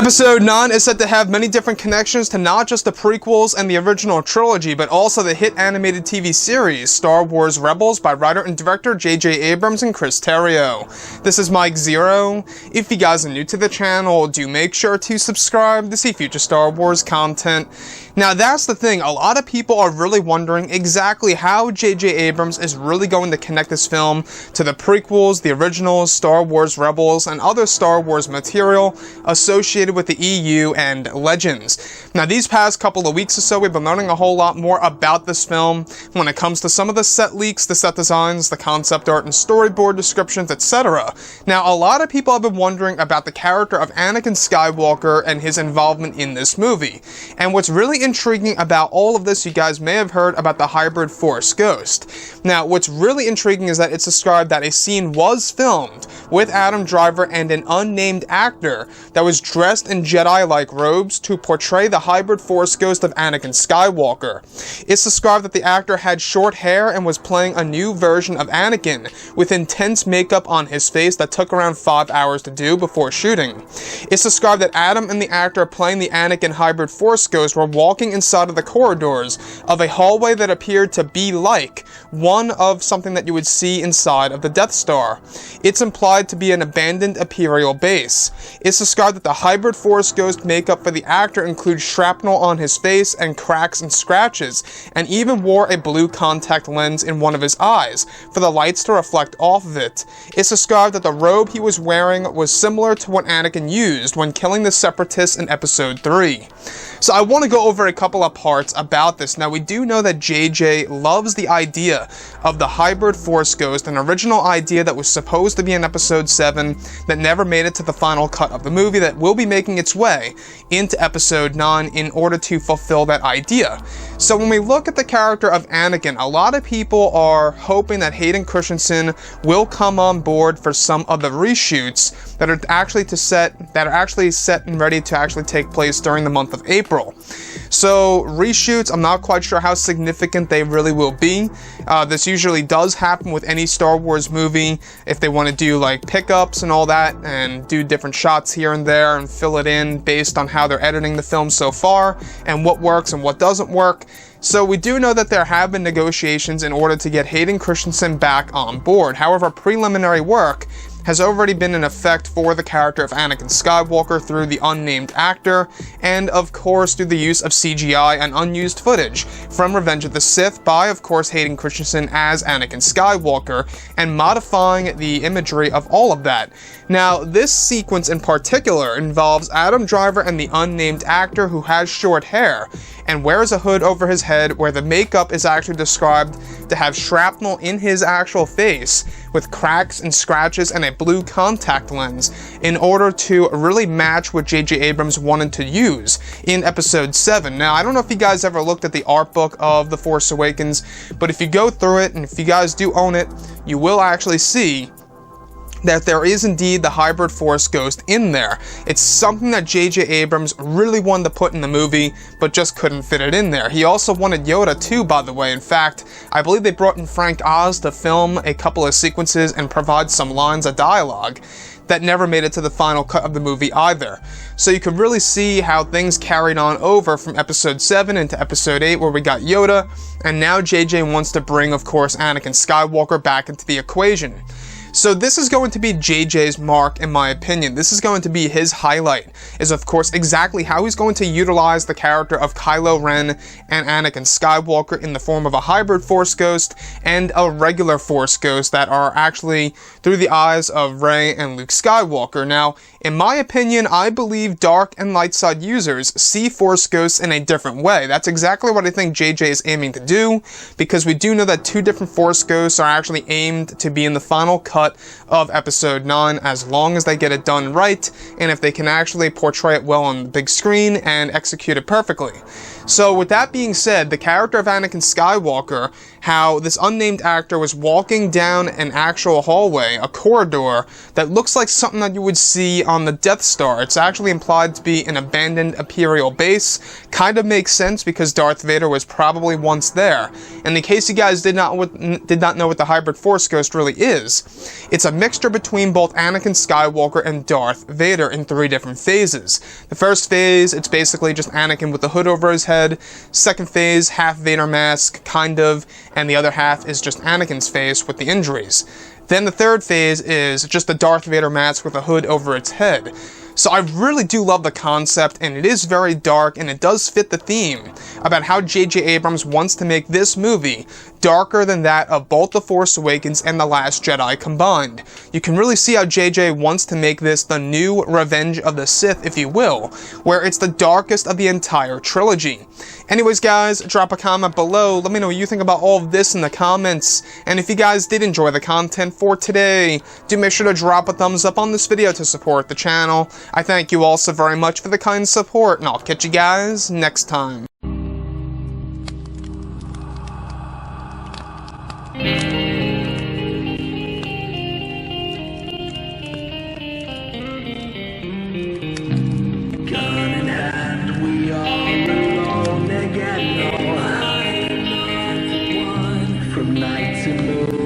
Episode 9 is said to have many different connections to not just the prequels and the original trilogy, but also the hit animated TV series, Star Wars Rebels by writer and director J.J. Abrams and Chris Terrio. This is Mike Zero. If you guys are new to the channel, do make sure to subscribe to see future Star Wars content. Now that's the thing, a lot of people are really wondering exactly how J.J. Abrams is really going to connect this film to the prequels, the originals, Star Wars Rebels, and other Star Wars material associated with the EU and Legends. Now these past couple of weeks or so, we've been learning a whole lot more about this film when it comes to some of the set leaks, the set designs, the concept art and storyboard descriptions, etc. Now a lot of people have been wondering about the character of Anakin Skywalker and his involvement in this movie. And what's really intriguing about all of this, you guys may have heard about the hybrid Force Ghost. Now what's really intriguing is that it's described that a scene was filmed with Adam Driver and an unnamed actor that was dressed in Jedi-like robes to portray the hybrid Force Ghost of Anakin Skywalker. It's described that the actor had short hair and was playing a new version of Anakin with intense makeup on his face that took around 5 hours to do before shooting. It's described that Adam and the actor playing the Anakin hybrid Force Ghost were walking inside of the corridors of a hallway that appeared to be like one of something that you would see inside of the Death Star. It's implied to be an abandoned Imperial base. It's described that the hybrid Force Ghost makeup for the actor includes shrapnel on his face and cracks and scratches, and even wore a blue contact lens in one of his eyes for the lights to reflect off of it. It's described that the robe he was wearing was similar to what Anakin used when killing the Separatists in Episode 3. So I want to go over a couple of parts about this. Now we do know that JJ loves the idea of the hybrid Force Ghost, an original idea that was supposed to be in Episode 7 that never made it to the final cut of the movie that will be making its way into Episode 9 in order to fulfill that idea. So when we look at the character of Anakin, a lot of people are hoping that Hayden Christensen will come on board for some of the reshoots that are actually set and ready to actually take place during the month of April. So reshoots, I'm not quite sure how significant they really will be. This usually does happen with any Star Wars movie if they want to do like pickups and all that and do different shots here and there and fill it in based on how they're editing the film so far and what works and what doesn't work. So we do know that there have been negotiations in order to get Hayden Christensen back on board. However, preliminary work has already been in effect for the character of Anakin Skywalker through the unnamed actor, and of course through the use of CGI and unused footage from Revenge of the Sith by, of course, Hayden Christensen as Anakin Skywalker, and modifying the imagery of all of that. Now, this sequence in particular involves Adam Driver and the unnamed actor who has short hair and wears a hood over his head where the makeup is actually described to have shrapnel in his actual face with cracks and scratches and a blue contact lens in order to really match what J.J. Abrams wanted to use in Episode 7. Now, I don't know if you guys ever looked at the art book of The Force Awakens, but if you go through it, and if you guys do own it, you will actually see that there is indeed the hybrid Force Ghost in there. It's something that J.J. Abrams really wanted to put in the movie, but just couldn't fit it in there. He also wanted Yoda too, by the way. In fact, I believe they brought in Frank Oz to film a couple of sequences and provide some lines of dialogue that never made it to the final cut of the movie either. So you can really see how things carried on over from Episode 7 into Episode 8 where we got Yoda, and now JJ wants to bring, of course, Anakin Skywalker back into the equation. So this is going to be JJ's mark, in my opinion. This is going to be his highlight, is of course exactly how he's going to utilize the character of Kylo Ren and Anakin Skywalker in the form of a hybrid Force Ghost and a regular Force Ghost that are actually through the eyes of Rey and Luke Skywalker. Now, in my opinion, I believe dark and light side users see Force Ghosts in a different way. That's exactly what I think JJ is aiming to do, because we do know that two different Force Ghosts are actually aimed to be in the final cut of Episode 9 as long as they get it done right, and if they can actually portray it well on the big screen and execute it perfectly. So with that being said, the character of Anakin Skywalker, how this unnamed actor was walking down an actual hallway, a corridor, that looks like something that you would see on the Death Star. It's actually implied to be an abandoned Imperial base. Kind of makes sense because Darth Vader was probably once there. And in case you guys did not know what the hybrid Force Ghost really is, it's a mixture between both Anakin Skywalker and Darth Vader in 3 different phases. The first phase, it's basically just Anakin with the hood over his head. Second phase, half Vader mask, kind of, and the other half is just Anakin's face with the injuries. Then the third phase is just the Darth Vader mask with a hood over its head. So I really do love the concept, and it is very dark, and it does fit the theme about how J.J. Abrams wants to make this movie darker than that of both The Force Awakens and The Last Jedi combined. You can really see how J.J. wants to make this the new Revenge of the Sith, if you will, where it's the darkest of the entire trilogy. Anyways, guys, drop a comment below. Let me know what you think about all of this in the comments. And if you guys did enjoy the content for today, do make sure to drop a thumbs up on this video to support the channel. I thank you all so very much for the kind support, and I'll catch you guys next time. Gun in hand, we are alone again. No, I'm not the one from night to moon.